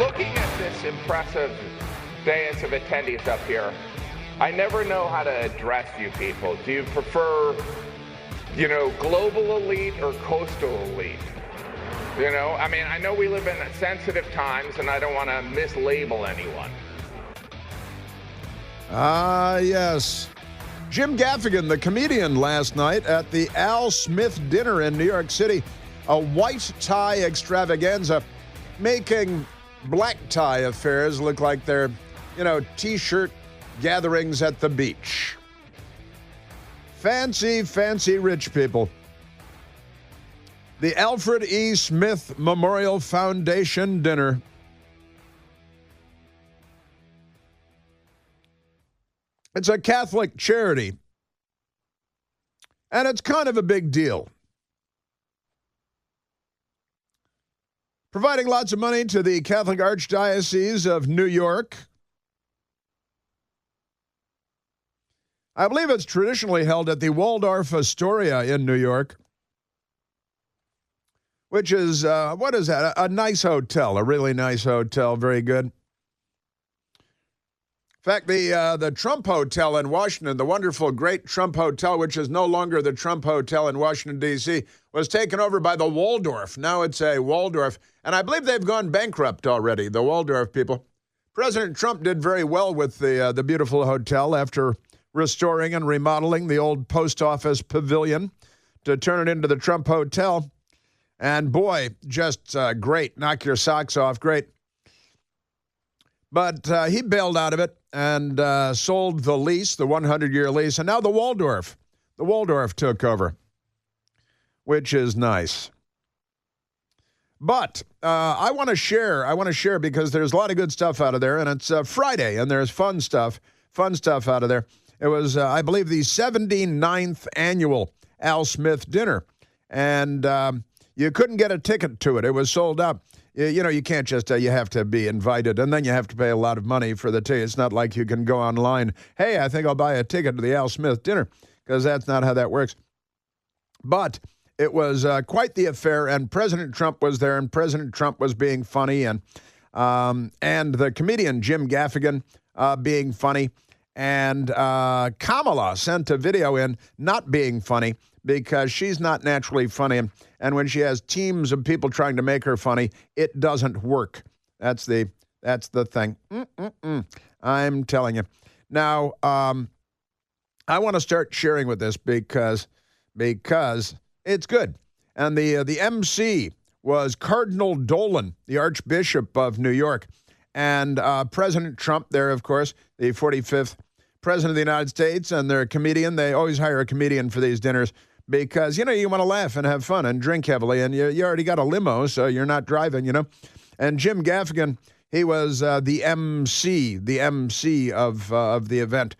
looking at this impressive dais of attendees up here, I never know how to address you people. Do you prefer, global elite or coastal elite? I mean, I know we live in sensitive times, and I don't want to mislabel anyone. Yes. Jim Gaffigan, the comedian, last night at the Al Smith dinner in New York City. A white tie extravaganza, making black tie affairs look like they're, T-shirt gatherings at the beach. Fancy, fancy rich people. The Alfred E. Smith Memorial Foundation dinner. It's a Catholic charity, and it's kind of a big deal. Providing lots of money to the Catholic Archdiocese of New York. I believe it's traditionally held at the Waldorf Astoria in New York, which is, what is that? A nice hotel, a really nice hotel, very good. In fact, the Trump Hotel in Washington, the wonderful, great Trump Hotel, which is no longer the Trump Hotel in Washington, D.C., was taken over by the Waldorf. Now it's a Waldorf. And I believe they've gone bankrupt already, the Waldorf people. President Trump did very well with the beautiful hotel after restoring and remodeling the old post office pavilion to turn it into the Trump Hotel. And boy, just great. Knock your socks off. Great. But he bailed out of it and sold the lease, the 100-year lease, and now the Waldorf took over, which is nice. But I want to share because there's a lot of good stuff out of there, and it's Friday, and there's fun stuff out of there. It was, I believe, the 79th annual Al Smith dinner, and you couldn't get a ticket to it. It was sold out. You can't just, you have to be invited, and then you have to pay a lot of money for the ticket. It's not like you can go online, hey, I think I'll buy a ticket to the Al Smith dinner, because that's not how that works. But it was quite the affair, and President Trump was there, and President Trump was being funny, and the comedian Jim Gaffigan being funny, and Kamala sent a video in not being funny, because she's not naturally funny. And when she has teams of people trying to make her funny, it doesn't work. That's the thing. I'm telling you. Now, I want to start sharing with this because it's good. And the MC was Cardinal Dolan, the Archbishop of New York. And President Trump there, of course, the 45th President of the United States, and they're a comedian. They always hire a comedian for these dinners, because, you want to laugh and have fun and drink heavily, and you already got a limo, so you're not driving, And Jim Gaffigan, he was the MC of the event.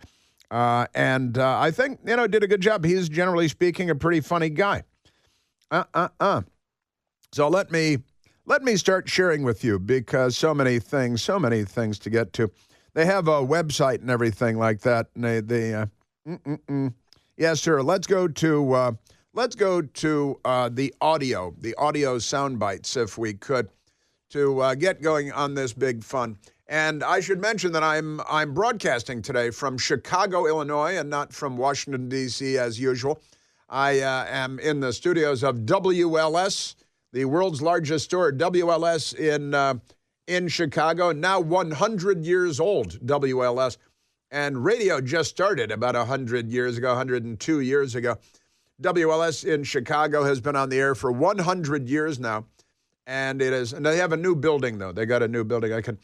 And I think, did a good job. He's, generally speaking, a pretty funny guy. So let me start sharing with you, because so many things to get to. They have a website and everything like that, and Yes, sir. Let's go to the audio sound bites, if we could, to get going on this big fun. And I should mention that I'm broadcasting today from Chicago, Illinois, and not from Washington, D.C. as usual. I am in the studios of WLS, the world's largest store, WLS in Chicago, now 100 years old, WLS. And radio just started about 100 years ago, 102 years ago. WLS in Chicago has been on the air for 100 years now. And they have a new building, though. They got a new building. I can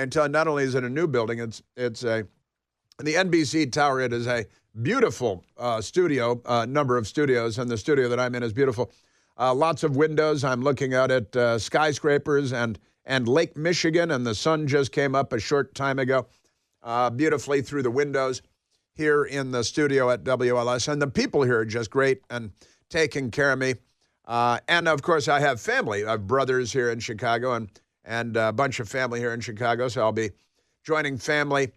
tell you, not only is it a new building, it's the NBC Tower. It is a beautiful studio, number of studios, and the studio that I'm in is beautiful. Lots of windows. I'm looking out at skyscrapers and Lake Michigan, and the sun just came up a short time ago. Beautifully through the windows here in the studio at WLS. And the people here are just great and taking care of me. And, of course, I have family. I have brothers here in Chicago and a bunch of family here in Chicago. So I'll be joining family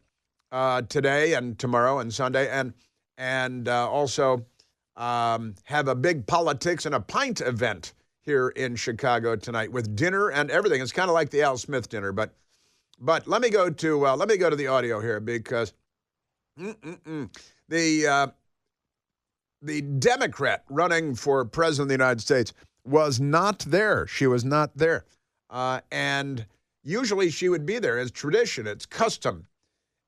today and tomorrow and Sunday. And also have a big politics and a pint event here in Chicago tonight with dinner and everything. It's kind of like the Al Smith dinner, but But let me go to the audio here because the Democrat running for president of the United States was not there. She was not there. And usually she would be there. It's tradition. It's custom.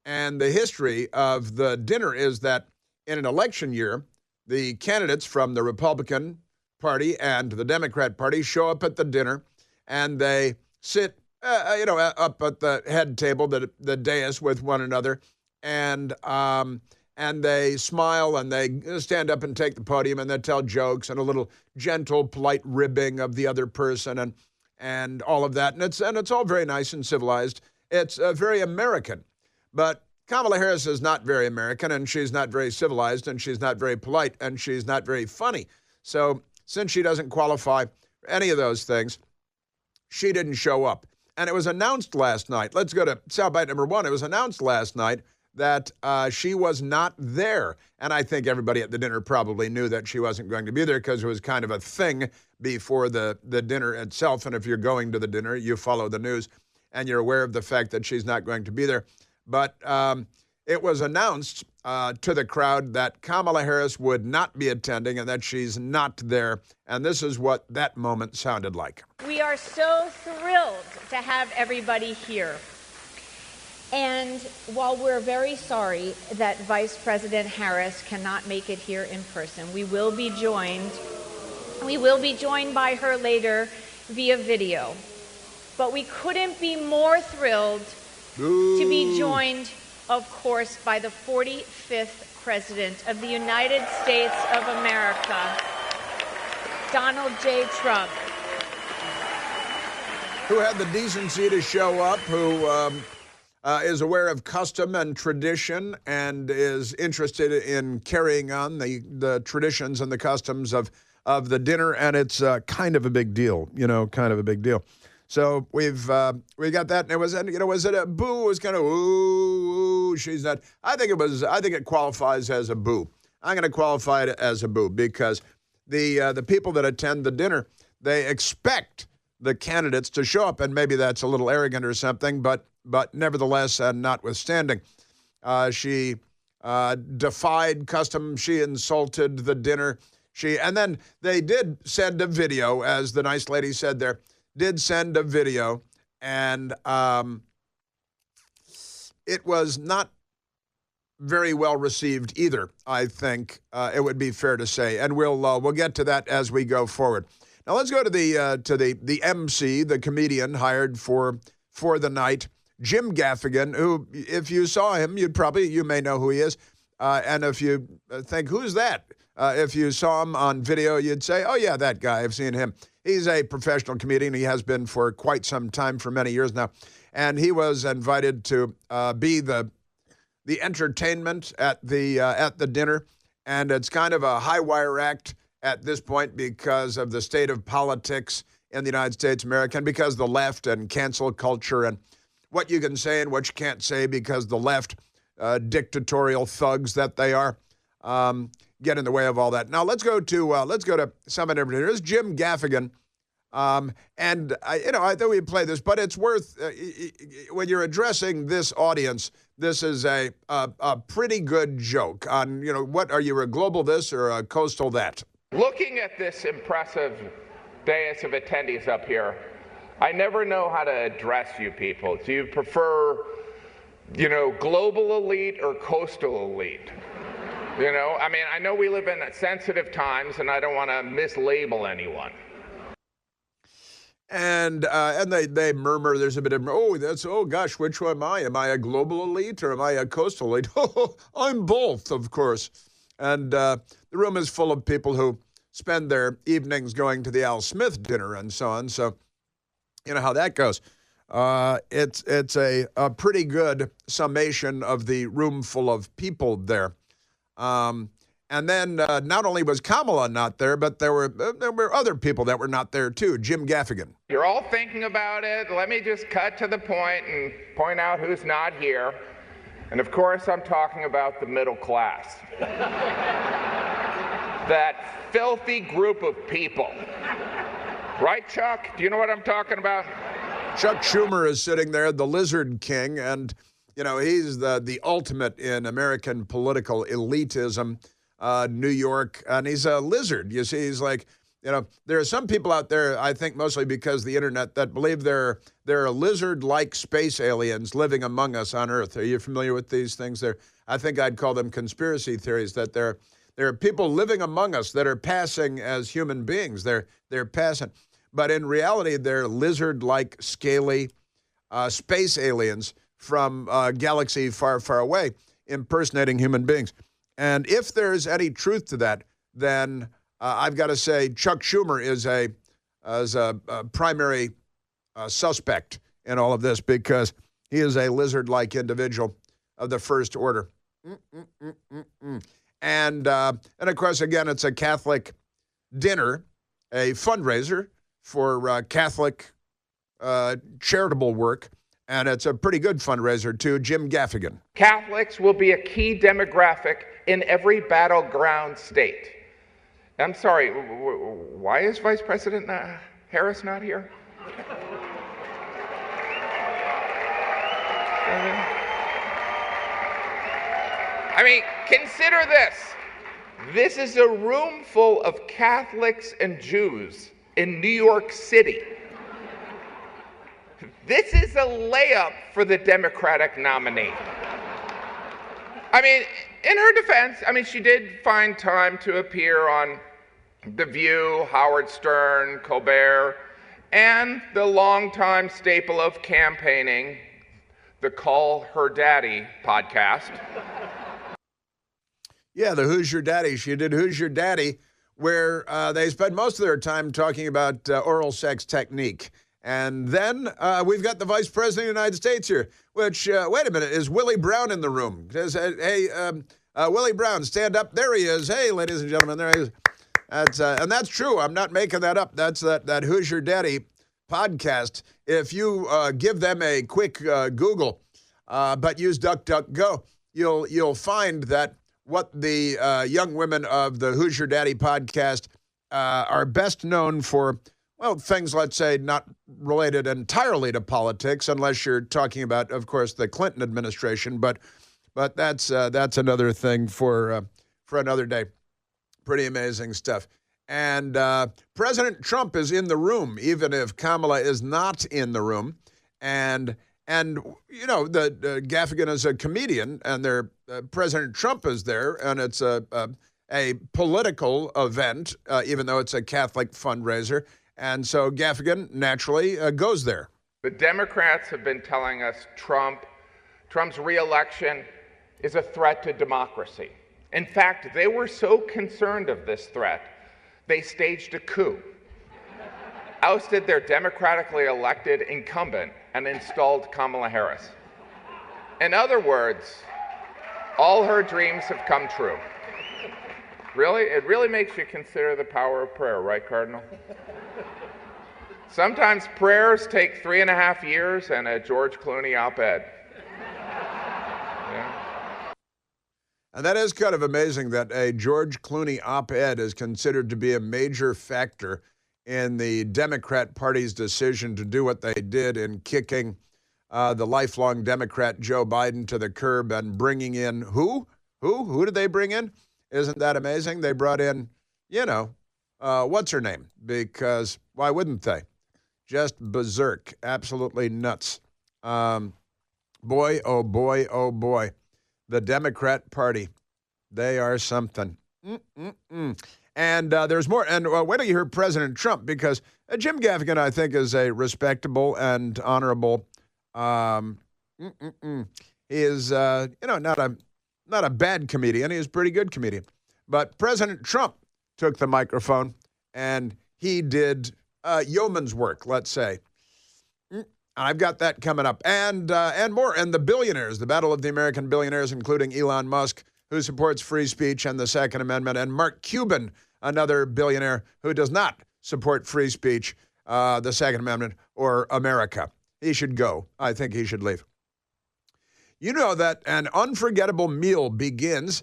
And the history of the dinner is that in an election year, the candidates from the Republican Party and the Democrat Party show up at the dinner, and they sit, up at the head table, the dais with one another, and they smile and they stand up and take the podium and they tell jokes and a little gentle, polite ribbing of the other person and all of that, and it's all very nice and civilized. It's very American. But Kamala Harris is not very American, and she's not very civilized, and she's not very polite, and she's not very funny. So since she doesn't qualify for any of those things, she didn't show up. And it was announced last night. Let's go to soundbite number one. It was announced last night that she was not there. And I think everybody at the dinner probably knew that she wasn't going to be there because it was kind of a thing before the dinner itself. And if you're going to the dinner, you follow the news, and you're aware of the fact that she's not going to be there. But it was announced to the crowd that Kamala Harris would not be attending and that she's not there. And this is what that moment sounded like. We are so thrilled to have everybody here. And while we're very sorry that Vice President Harris cannot make it here in person, we will be joined by her later via video. But we couldn't be more thrilled to be joined, of course, by the 45th President of the United States of America, Donald J. Trump. Who had the decency to show up, who is aware of custom and tradition and is interested in carrying on the traditions and the customs of the dinner, and it's kind of a big deal, kind of a big deal. So we got that, and it was it a boo? It was kind of ooh, she's not. I think it qualifies as a boo. I'm going to qualify it as a boo because the people that attend the dinner, they expect the candidates to show up, and maybe that's a little arrogant or something, but nevertheless, notwithstanding, she defied custom. She insulted the dinner. And then they did send a video, as the nice lady said there. Did send a video, and it was not very well received either, I think it would be fair to say. And we'll get to that as we go forward. Now let's go to the MC, the comedian hired for the night, Jim Gaffigan, who, if you saw him, you may know who he is. And if you think, who's that? If you saw him on video, you'd say, oh, yeah, that guy, I've seen him. He's a professional comedian. He has been for quite some time, for many years now. And he was invited to be the entertainment at the dinner. And it's kind of a high-wire act at this point because of the state of politics in the United States of America, and because the left and cancel culture and what you can say and what you can't say because the left, dictatorial thugs that they are, get in the way of all that. Now let's go to someone over here. Here's Jim Gaffigan, and I thought we'd play this, but it's worth when you're addressing this audience. This is a pretty good joke on what are you, a global this or a coastal that? Looking at this impressive dais of attendees up here, I never know how to address you people. Do you prefer, global elite or coastal elite? I know we live in sensitive times, and I don't want to mislabel anyone. And they murmur. There's a bit of oh gosh, which one am I? Am I a global elite or am I a coastal elite? Oh, I'm both, of course. And the room is full of people who spend their evenings going to the Al Smith dinner and so on. So you know how that goes. It's a pretty good summation of the room full of people there. And then not only was Kamala not there, but there were other people that were not there too. Jim Gaffigan. You're all thinking about it. Let me just cut to the point and point out who's not here. And of course, I'm talking about the middle class. That filthy group of people. Right, Chuck? Do you know what I'm talking about? Chuck Schumer is sitting there, the Lizard King, and, he's the ultimate in American political elitism, New York, and he's a lizard. You see, he's like, there are some people out there, I think mostly because of the internet, that believe there are lizard-like space aliens living among us on Earth. Are you familiar with these things? I think I'd call them conspiracy theories, that there are people living among us that are passing as human beings. They're passing. But in reality, they're lizard-like, scaly space aliens from a galaxy far, far away, impersonating human beings. And if there's any truth to that, then I've got to say Chuck Schumer is a primary suspect in all of this, because he is a lizard-like individual of the first order. And of course, again, it's a Catholic dinner, a fundraiser for Catholic charitable work, and it's a pretty good fundraiser too. Jim Gaffigan. Catholics will be a key demographic in every battleground state. I'm sorry, why is Vice President Harris not here? I mean, consider this. This is a room full of Catholics and Jews in New York City. This is a layup for the Democratic nominee. I mean, in her defense, she did find time to appear on The View, Howard Stern, Colbert, and the longtime staple of campaigning, the Call Her Daddy podcast. Yeah, the Who's Your Daddy. She did Who's Your Daddy, where they spend most of their time talking about oral sex technique. And then we've got the Vice President of the United States here, which, wait a minute, is Willie Brown in the room? Hey, Willie Brown, stand up. There he is. Hey, ladies and gentlemen, there he is. And that's true. I'm not making that up. That's that Who's Your Daddy podcast. If you give them a quick Google, but use DuckDuckGo, you'll find that what the young women of the Who's Your Daddy podcast are best known for, well, things, let's say, not related entirely to politics, unless you're talking about, of course, the Clinton administration. But that's another thing for another day. Pretty amazing stuff. And President Trump is in the room, even if Kamala is not in the room. And the Gaffigan is a comedian, and President Trump is there, and it's a political event, even though it's a Catholic fundraiser. And so Gaffigan naturally goes there. The Democrats have been telling us Trump's reelection is a threat to democracy. In fact, they were so concerned of this threat, they staged a coup, ousted their democratically elected incumbent, and installed Kamala Harris. In other words, all her dreams have come true. Really? It really makes you consider the power of prayer, right, Cardinal? Sometimes prayers take 3.5 years and a George Clooney op-ed. Yeah. And that is kind of amazing that a George Clooney op-ed is considered to be a major factor in the Democrat Party's decision to do what they did in kicking the lifelong Democrat Joe Biden to the curb and bringing in who? Who did they bring in? Isn't that amazing? They brought in, what's her name? Because why wouldn't they? Just berserk, absolutely nuts. Boy, oh boy, oh boy. The Democrat Party, they are something. And there's more. And wait till you hear President Trump, because Jim Gaffigan, I think, is a respectable and honorable. He is, not a bad comedian. He's a pretty good comedian. But President Trump took the microphone and he did yeoman's work, let's say. I've got that coming up, and more. And the billionaires, the battle of the American billionaires, including Elon Musk, who supports free speech and the Second Amendment, and Mark Cuban, another billionaire who does not support free speech, the Second Amendment, or America. He should go. I think he should leave. You know that an unforgettable meal begins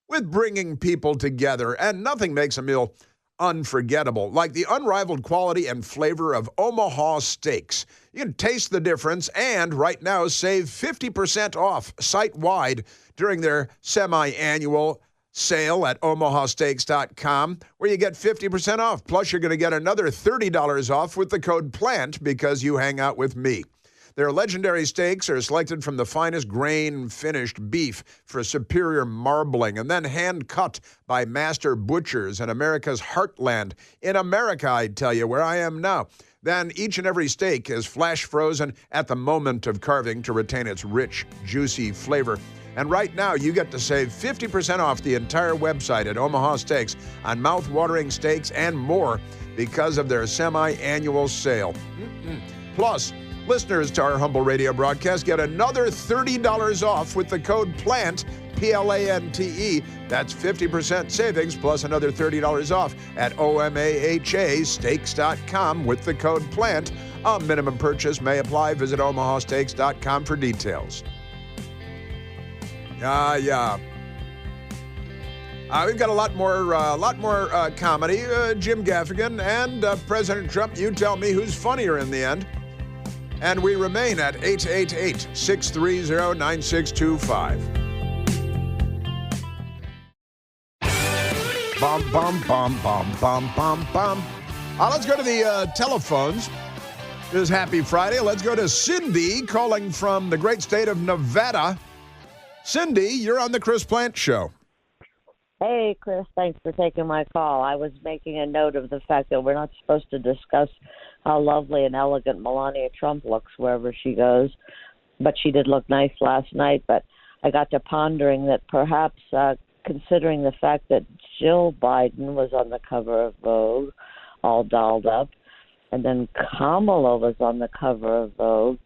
with bringing people together, and nothing makes a meal unforgettable, like the unrivaled quality and flavor of Omaha steaks. You can taste the difference and right now save 50% off site-wide during their semi-annual sale at omahasteaks.com, where you get 50% off. Plus, you're going to get another $30 off with the code PLANT because you hang out with me. Their legendary steaks are selected from the finest grain-finished beef for superior marbling and then hand-cut by master butchers in America's heartland. In America, I tell you, where I am now. Then each and every steak is flash frozen at the moment of carving to retain its rich, juicy flavor. And right now, you get to save 50% off the entire website at Omaha Steaks on mouth-watering steaks and more because of their semi-annual sale. Plus, listeners to our humble radio broadcast get another $30 off with the code PLANT, P-L-A-N-T-E. That's 50% savings plus another $30 off at omahasteaks.com with the code PLANT. A minimum purchase may apply. Visit omahasteaks.com for details. Yeah. We've got a lot more comedy. Jim Gaffigan and President Trump. You tell me who's funnier in the end. And we remain at 888-630-9625. Bum, bum, bum, bum, bum, bum, bum. Let's go to the telephones. It is Happy Friday. Let's go to Cindy calling from the great state of Nevada. Cindy, you're on the Chris Plant Show. Hey, Chris, thanks for taking my call. I was making a note of the fact that we're not supposed to discuss how lovely and elegant Melania Trump looks wherever she goes, but she did look nice last night. But I got to pondering that perhaps considering the fact that Jill Biden was on the cover of Vogue, all dolled up, and then Kamala was on the cover of Vogue,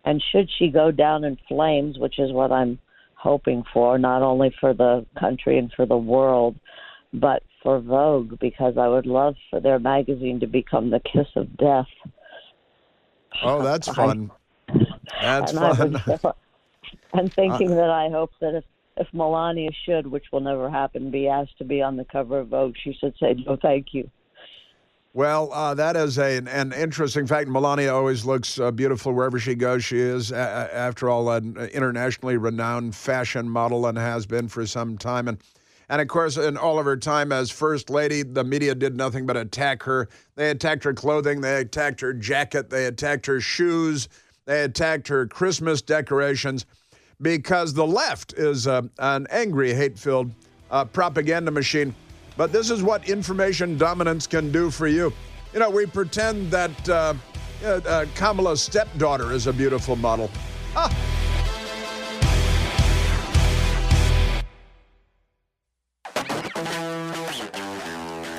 and should she go down in flames, which is what I'm hoping for, not only for the country and for the world, but for Vogue, because I would love for their magazine to become the kiss of death. Oh, that's fun. That's fun. I'm thinking that I hope that if Melania should, which will never happen, be asked to be on the cover of Vogue, she should say, no, thank you. Well, that is an interesting fact. Melania always looks beautiful wherever she goes. She is, after all, an internationally renowned fashion model and has been for some time. And of course, in all of her time as First Lady, the media did nothing but attack her. They attacked her clothing. They attacked her jacket. They attacked her shoes. They attacked her Christmas decorations because the left is an angry, hate-filled propaganda machine. But this is what information dominance can do for you. You know, we pretend that Kamala's stepdaughter is a beautiful model.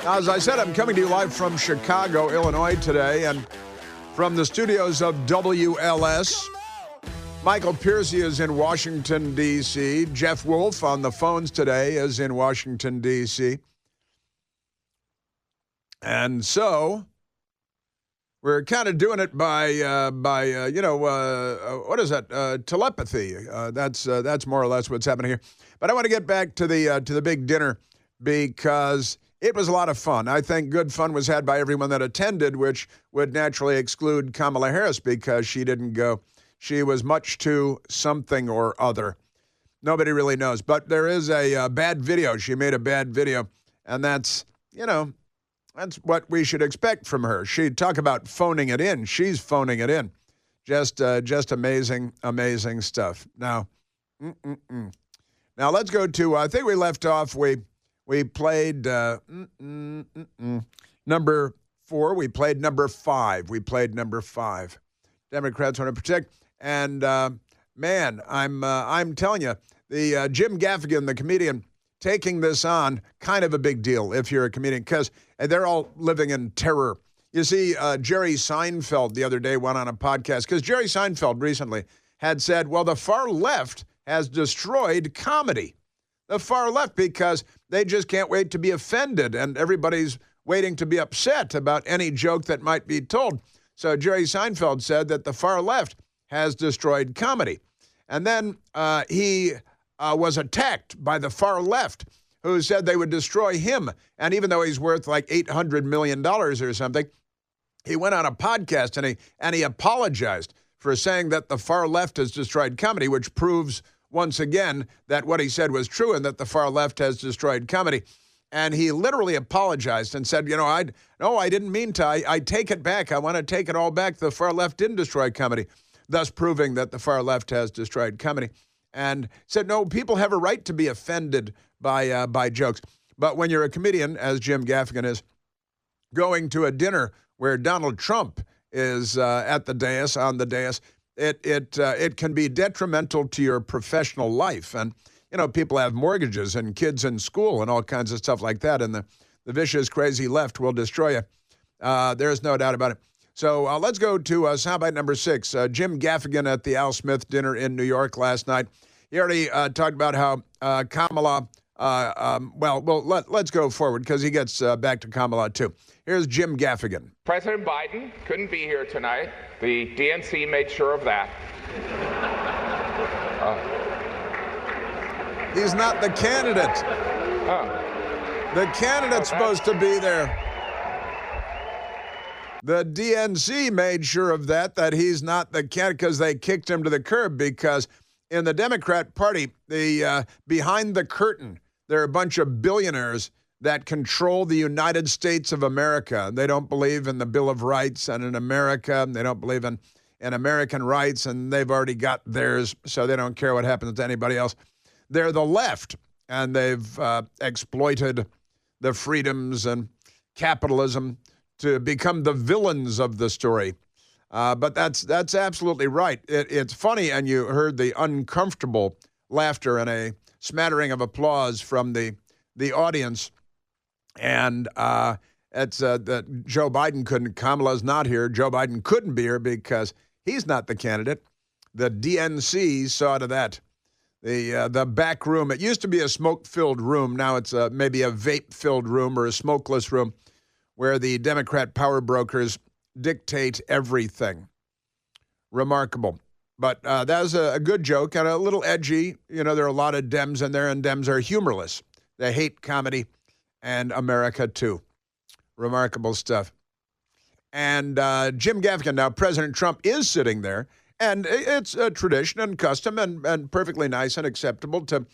Now, as I said, I'm coming to you live from Chicago, Illinois today, and from the studios of WLS. Michael Piercy is in Washington, D.C. Jeff Wolf on the phones today is in Washington, D.C. And so we're kind of doing it by what is that? Telepathy. That's more or less what's happening here. But I want to get back to the big dinner because it was a lot of fun. I think good fun was had by everyone that attended, which would naturally exclude Kamala Harris because she didn't go. She was much to something or other. Nobody really knows. But there is a bad video. She made a bad video, and that's what we should expect from her. She'd talk about phoning it in. She's phoning it in. Just amazing, amazing stuff. Now let's go to, I think we left off, we played number 4. We played number 5. Democrats want to protect. And, man, I'm telling you, the Jim Gaffigan, the comedian, taking this on, kind of a big deal if you're a comedian, because they're all living in terror. You see, Jerry Seinfeld the other day went on a podcast, because Jerry Seinfeld recently had said, well, the far left has destroyed comedy. The far left, because they just can't wait to be offended, and everybody's waiting to be upset about any joke that might be told. So Jerry Seinfeld said that the far left has destroyed comedy. And then he was attacked by the far left who said they would destroy him. And even though he's worth like $800 million or something, he went on a podcast and he apologized for saying that the far left has destroyed comedy, which proves once again that what he said was true and that the far left has destroyed comedy. And he literally apologized and said, I didn't mean to. I take it back. I want to take it all back. The far left didn't destroy comedy, thus proving that the far left has destroyed comedy. And said, no, people have a right to be offended by jokes. But when you're a comedian, as Jim Gaffigan is, going to a dinner where Donald Trump is at the dais, on the dais, it can be detrimental to your professional life. And, people have mortgages and kids in school and all kinds of stuff like that. And the vicious, crazy left will destroy you. There's no doubt about it. So let's go to soundbite number 6. Jim Gaffigan at the Al Smith dinner in New York last night. He already talked about how Kamala, let's go forward because he gets back to Kamala too. Here's Jim Gaffigan. President Biden couldn't be here tonight. The DNC made sure of that. He's not the candidate. The candidate's supposed to be there. The DNC made sure of that he's not the candidate because they kicked him to the curb because in the Democrat Party, behind the curtain, there are a bunch of billionaires that control the United States of America. They don't believe in the Bill of Rights and in America. They don't believe in American rights, and they've already got theirs, so they don't care what happens to anybody else. They're the left, and they've exploited the freedoms and capitalism to become the villains of the story. But that's absolutely right. It's funny, and you heard the uncomfortable laughter and a smattering of applause from the audience. And it's that Joe Biden couldn't. Kamala's not here. Joe Biden couldn't be here because he's not the candidate. The DNC saw to that. The back room. It used to be a smoke-filled room. Now it's maybe a vape-filled room or a smokeless room where the Democrat power brokers dictate everything. Remarkable. But that was a good joke and a little edgy. There are a lot of Dems in there, and Dems are humorless. They hate comedy and America, too. Remarkable stuff. And Jim Gaffigan, now President Trump, is sitting there, and it's a tradition and custom and perfectly nice and acceptable to,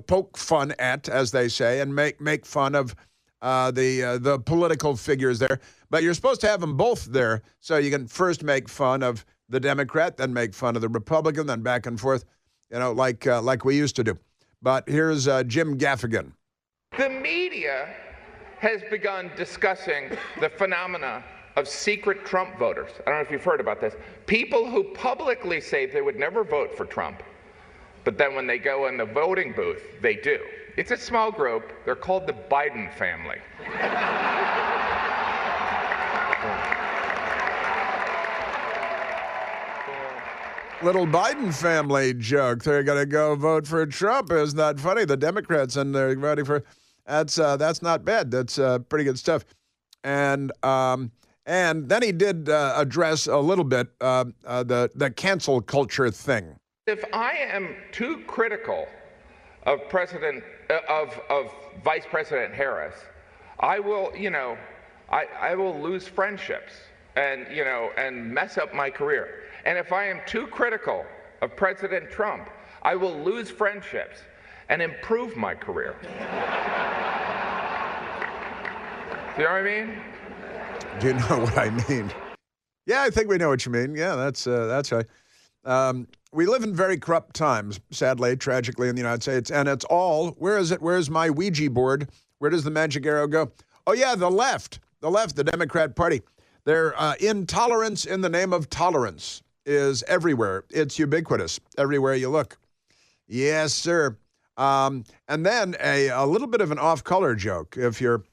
poke fun at, as they say, and make fun of the political figures there. But you're supposed to have them both there so you can first make fun of the Democrat, then make fun of the Republican, then back and forth, like we used to do. But here's Jim Gaffigan. The media has begun discussing the phenomena of secret Trump voters. I don't know if you've heard about this. People who publicly say they would never vote for Trump, but then when they go in the voting booth, they do. It's a small group. They're called the Biden family. Little Biden family joke. They're going to go vote for Trump. Isn't that funny? The Democrats, and they're voting for... That's not bad. That's pretty good stuff. And then he did address a little bit the cancel culture thing. If I am too critical of Vice President Harris, I will, I will lose friendships and mess up my career. And if I am too critical of President Trump, I will lose friendships and improve my career. Do you know what I mean? Do you know what I mean? Yeah, I think we know what you mean. Yeah, that's right. We live in very corrupt times, sadly, tragically, in the United States, and it's all, where is it? Where's my Ouija board? Where does the magic arrow go? Oh, yeah, the left, the Democrat Party. Their intolerance in the name of tolerance is everywhere. It's ubiquitous, everywhere you look. Yes, sir. And then a little bit of an off-color joke. If you're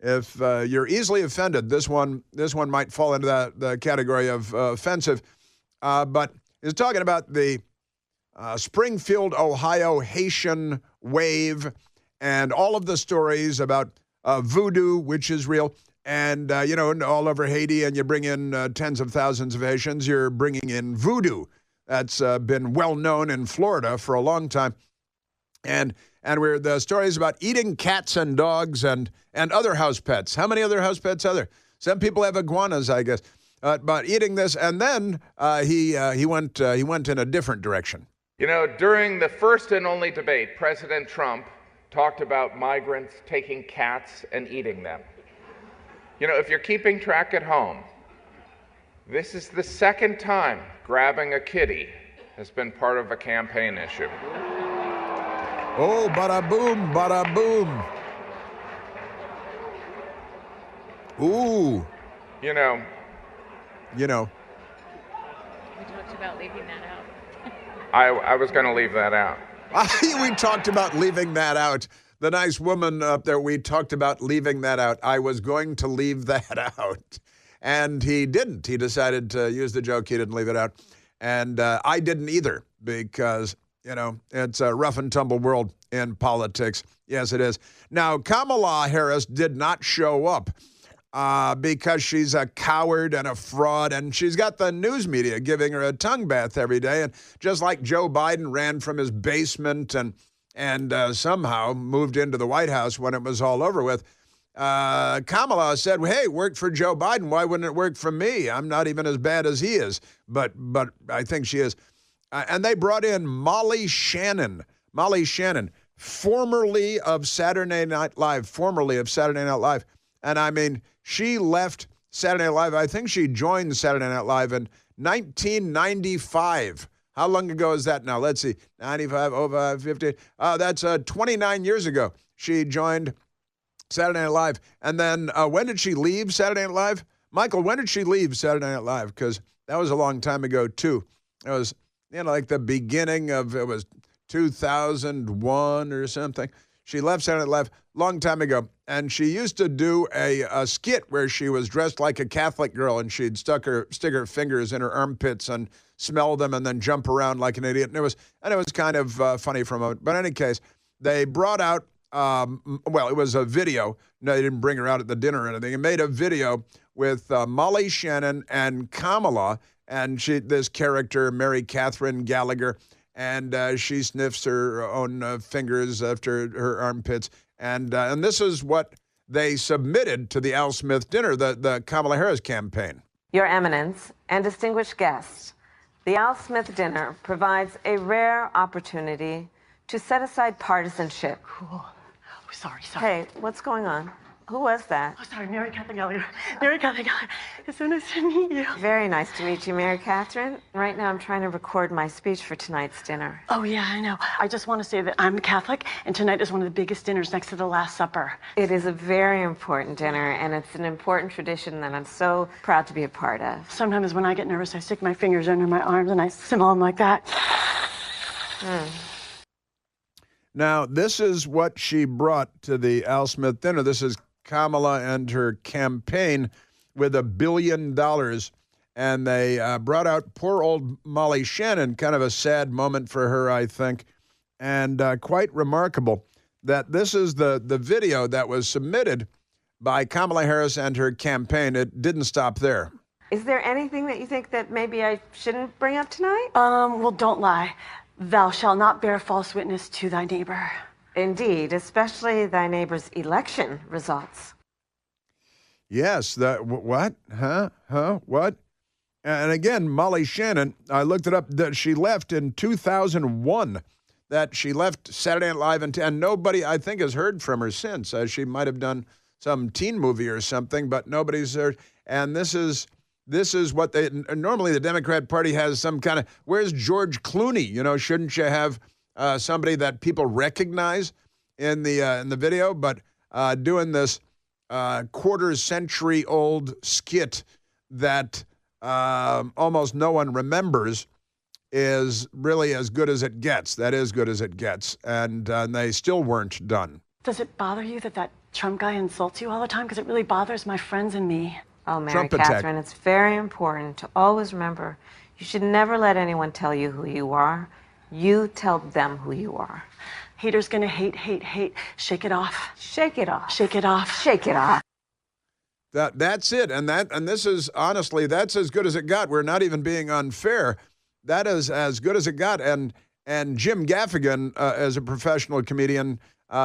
easily offended, this one might fall into the category of offensive. But he's talking about the Springfield, Ohio Haitian wave and all of the stories about voodoo, which is real. And, all over Haiti, and you bring in tens of thousands of Haitians, you're bringing in voodoo. That's been well known in Florida for a long time. And we're the stories about eating cats and dogs and other house pets. How many other house pets are there? Some people have iguanas, I guess. But eating this, and then he went in a different direction. You know, during the first and only debate, President Trump talked about migrants taking cats and eating them. You know, if you're keeping track at home, this is the second time grabbing a kitty has been part of a campaign issue. Oh, bada boom, bada boom. Ooh. You know. We talked about leaving that out. I was going to leave that out. We talked about leaving that out. The nice woman up there, we talked about leaving that out. I was going to leave that out. And he didn't. He decided to use the joke. He didn't leave it out. And I didn't either because, you know, it's a rough and tumble world in politics. Yes, it is. Now, Kamala Harris did not show up because she's a coward and a fraud, and she's got the news media giving her a tongue bath every day. And just like Joe Biden ran from his basement and somehow moved into the White House when it was all over with, Kamala said, hey, it worked for Joe Biden. Why wouldn't it work for me? I'm not even as bad as he is, but I think she is. And they brought in Molly Shannon, formerly of Saturday Night Live. And I mean, she left Saturday Night Live. I think she joined Saturday Night Live in 1995. How long ago is that now? Let's see. 95, over 50. That's 29 years ago. She joined Saturday Night Live. And then when did she leave Saturday Night Live? Michael, when did she leave Saturday Night Live? Because that was a long time ago, too. It was, you know, like the beginning of, it was 2001 or something. She left Saturday Night Live a long time ago. And she used to do a skit where she was dressed like a Catholic girl and she'd stick her fingers in her armpits and smell them and then jump around like an idiot. And it was kind of funny for a moment. But in any case, they brought out, it was a video. No, they didn't bring her out at the dinner or anything. They made a video with Molly Shannon and Kamala, and this character, Mary Catherine Gallagher, and she sniffs her own fingers after her armpits. And this is what they submitted to the Al Smith dinner, the Kamala Harris campaign. Your Eminence and distinguished guests, the Al Smith dinner provides a rare opportunity to set aside partisanship. Cool. Oh, sorry. Hey, what's going on? Who was that? Oh, sorry, Mary Catherine Gallagher. Mary Catherine Gallagher. It's so nice to meet you. Very nice to meet you, Mary Catherine. Right now I'm trying to record my speech for tonight's dinner. Oh, yeah, I know. I just want to say that I'm Catholic, and tonight is one of the biggest dinners next to the Last Supper. It is a very important dinner, and it's an important tradition that I'm so proud to be a part of. Sometimes when I get nervous, I stick my fingers under my arms and I smell them like that. Now, this is what she brought to the Al Smith dinner. This is Kamala and her campaign with $1 billion. And they brought out poor old Molly Shannon, kind of a sad moment for her, I think. And quite remarkable that this is the video that was submitted by Kamala Harris and her campaign. It didn't stop there. Is there anything that you think that maybe I shouldn't bring up tonight? Well, don't lie. Thou shalt not bear false witness to thy neighbor. Indeed, especially thy neighbor's election results. Yes, what? What? And again, Molly Shannon, I looked it up, that she left in 2001, that she left Saturday Night Live, and nobody, I think, has heard from her since. She might have done some teen movie or something, but nobody's heard. And this is what they, normally the Democrat Party has some kind of, where's George Clooney? You know, shouldn't you have somebody that people recognize in the video? But doing this quarter-century-old skit that almost no one remembers is really as good as it gets. That is good as it gets. And they still weren't done. Does it bother you that Trump guy insults you all the time? Because it really bothers my friends and me. Oh, Mary Trump attack. Catherine, it's very important to always remember you should never let anyone tell you who you are. You tell them who you are. Haters gonna hate. Shake it off. Shake it off. Shake it off. Shake it off. That's it. And this is, honestly, that's as good as it got. We're not even being unfair. That is as good as it got. And And Jim Gaffigan, as a professional comedian,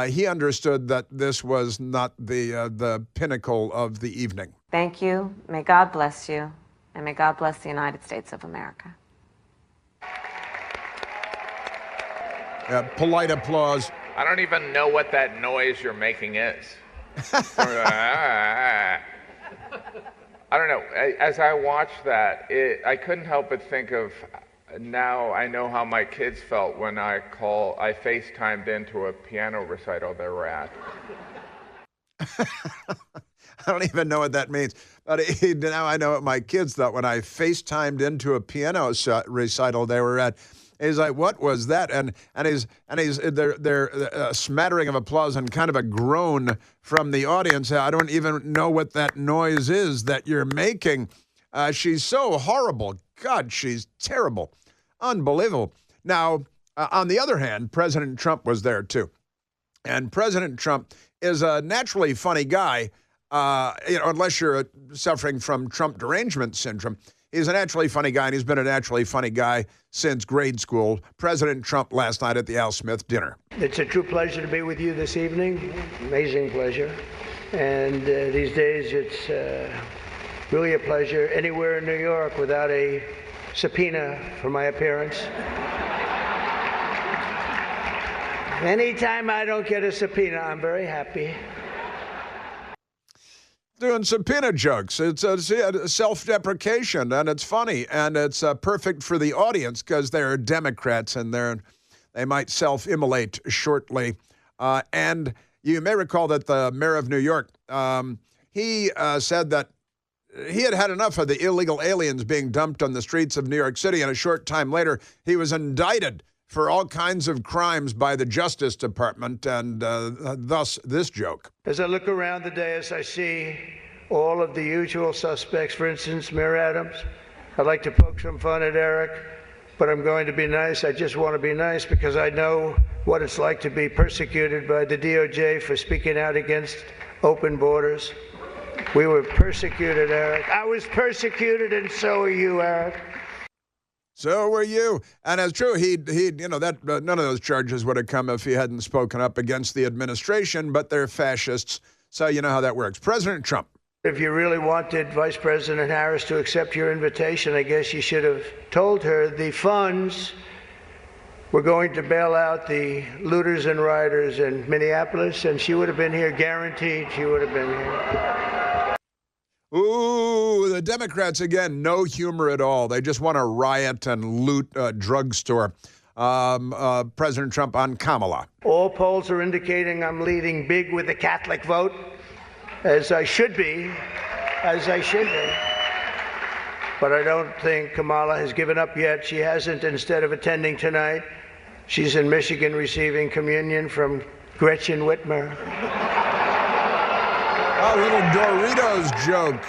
he understood that this was not the pinnacle of the evening. Thank you. May God bless you. And may God bless the United States of America. Polite applause. I don't even know what that noise you're making is. I don't know. As I watched that, I couldn't help but think of, now I know how my kids felt when I FaceTimed into a piano recital they were at. I don't even know what that means. But now I know what my kids thought when I FaceTimed into a piano recital they were at. He's like, what was that? And they're a smattering of applause and kind of a groan from the audience. I don't even know what that noise is that you're making. She's so horrible. God, she's terrible. Unbelievable. Now, on the other hand, President Trump was there too. And President Trump is a naturally funny guy, unless you're suffering from Trump derangement syndrome. He's a naturally funny guy, and he's been a naturally funny guy since grade school. President Trump last night at the Al Smith dinner. It's a true pleasure to be with you this evening. Amazing pleasure. And these days, it's really a pleasure anywhere in New York without a subpoena for my appearance. Anytime I don't get a subpoena, I'm very happy. Doing subpoena jokes. It's a self-deprecation, and it's funny, and it's perfect for the audience because they're Democrats, and they might self-immolate shortly. And you may recall that the mayor of New York, he said that he had had enough of the illegal aliens being dumped on the streets of New York City, and a short time later, he was indicted for all kinds of crimes by the Justice Department, and thus this joke. As I look around the dais, I see all of the usual suspects. For instance, Mayor Adams. I'd like to poke some fun at Eric, but I'm going to be nice. I just want to be nice because I know what it's like to be persecuted by the DOJ for speaking out against open borders. We were persecuted, Eric. I was persecuted, and so are you, Eric. So were you. And it's true, that none of those charges would have come if he hadn't spoken up against the administration, but they're fascists. So you know how that works. President Trump. If you really wanted Vice President Harris to accept your invitation, I guess you should have told her the funds were going to bail out the looters and rioters in Minneapolis, and she would have been here, guaranteed she would have been here. Ooh, the Democrats, again, no humor at all. They just want to riot and loot a drugstore. President Trump on Kamala. All polls are indicating I'm leading big with the Catholic vote, as I should be. But I don't think Kamala has given up yet. She hasn't. Instead of attending tonight, she's in Michigan receiving communion from Gretchen Whitmer. A little Doritos joke.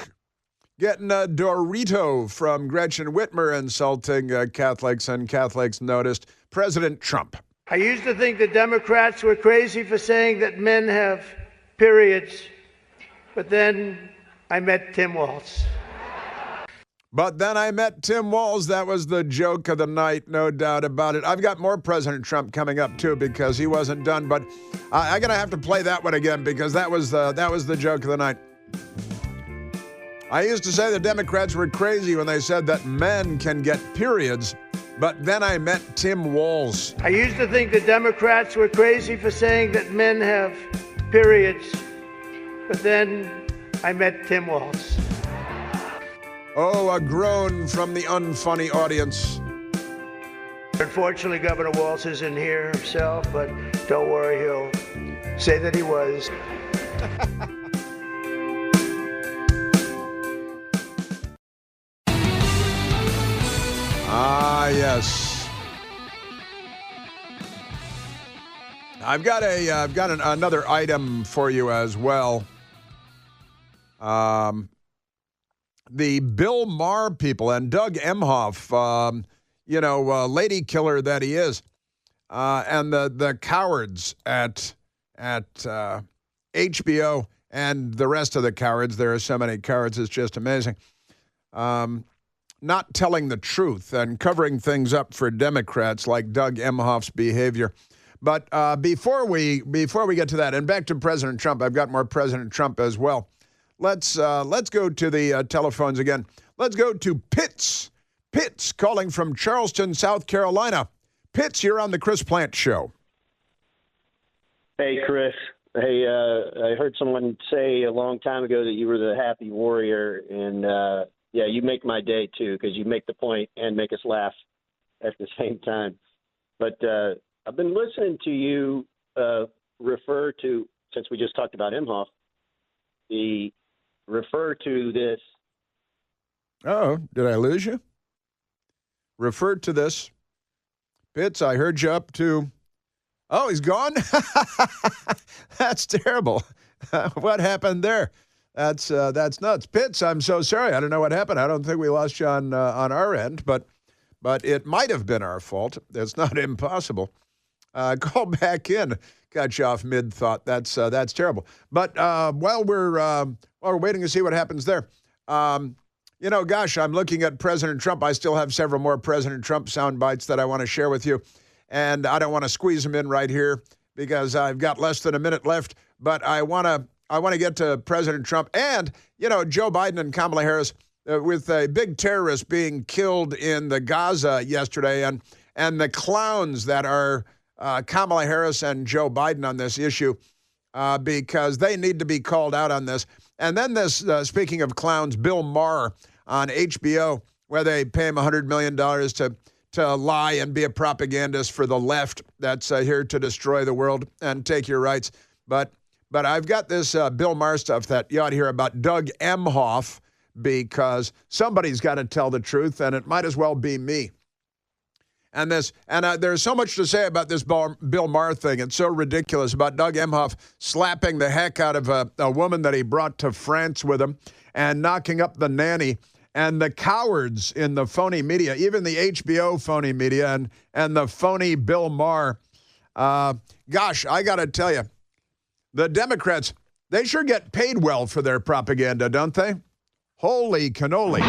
Getting a Dorito from Gretchen Whitmer, insulting Catholics, and Catholics noticed. President Trump. I used to think the Democrats were crazy for saying that men have periods, but then I met Tim Walz. That was the joke of the night, no doubt about it. I've got more President Trump coming up, too, because he wasn't done. But I'm going to have to play that one again because that was the joke of the night. I used to say the Democrats were crazy when they said that men can get periods, but then I met Tim Walz. I used to think the Democrats were crazy for saying that men have periods, but then I met Tim Walz. Oh, a groan from the unfunny audience. Unfortunately, Governor Walz isn't here himself, but don't worry, he'll say that he was. Ah, yes. I've got another item for you as well. The Bill Maher people and Doug Emhoff, lady killer that he is, and the cowards at HBO and the rest of the cowards. There are so many cowards, it's just amazing. not telling the truth and covering things up for Democrats like Doug Emhoff's behavior. But before we get to that, and back to President Trump, I've got more President Trump as well. Let's go to the telephones again. Let's go to Pitts. Pitts calling from Charleston, South Carolina. Pitts, you're on the Chris Plant Show. Hey, Chris. Hey, I heard someone say a long time ago that you were the happy warrior, and yeah, you make my day too, because you make the point and make us laugh at the same time. But I've been listening to you refer to, since we just talked about Emhoff, refer to this. Oh, did I lose you? Refer to this. Pitts, I heard you up to. Oh, he's gone? That's terrible. What happened there? That's nuts. Pitts, I'm so sorry. I don't know what happened. I don't think we lost you on our end, but it might have been our fault. It's not impossible. Call back in. Got you off mid-thought. That's terrible. But while we're waiting to see what happens there, gosh, I'm looking at President Trump. I still have several more President Trump sound bites that I want to share with you. And I don't want to squeeze them in right here because I've got less than a minute left. But I want to get to President Trump and, Joe Biden and Kamala Harris with a big terrorist being killed in the Gaza yesterday and the clowns that are Kamala Harris and Joe Biden on this issue because they need to be called out on this. And then this, speaking of clowns, Bill Maher on HBO, where they pay him $100 million to lie and be a propagandist for the left that's here to destroy the world and take your rights. But I've got this Bill Maher stuff that you ought to hear about Doug Emhoff because somebody's got to tell the truth, and it might as well be me. And there's so much to say about this Bill Maher thing. It's so ridiculous about Doug Emhoff slapping the heck out of a woman that he brought to France with him and knocking up the nanny. And the cowards in the phony media, even the HBO phony media and the phony Bill Maher, gosh, I got to tell you, the Democrats, they sure get paid well for their propaganda, don't they? Holy cannoli.